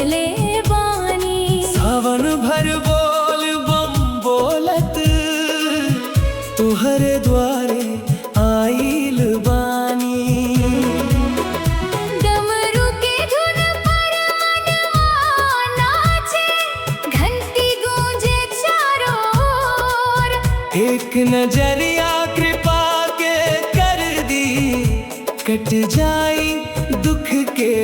बोले बानी। सावन भर बोल बम बोलत तुहरे द्वारे आइल बानी। डमरू के धुन पर मनवा नाचे, घंटी गूंजे चारों ओर। एक नजरिया कृपा के कर दी, कट जाई दुख के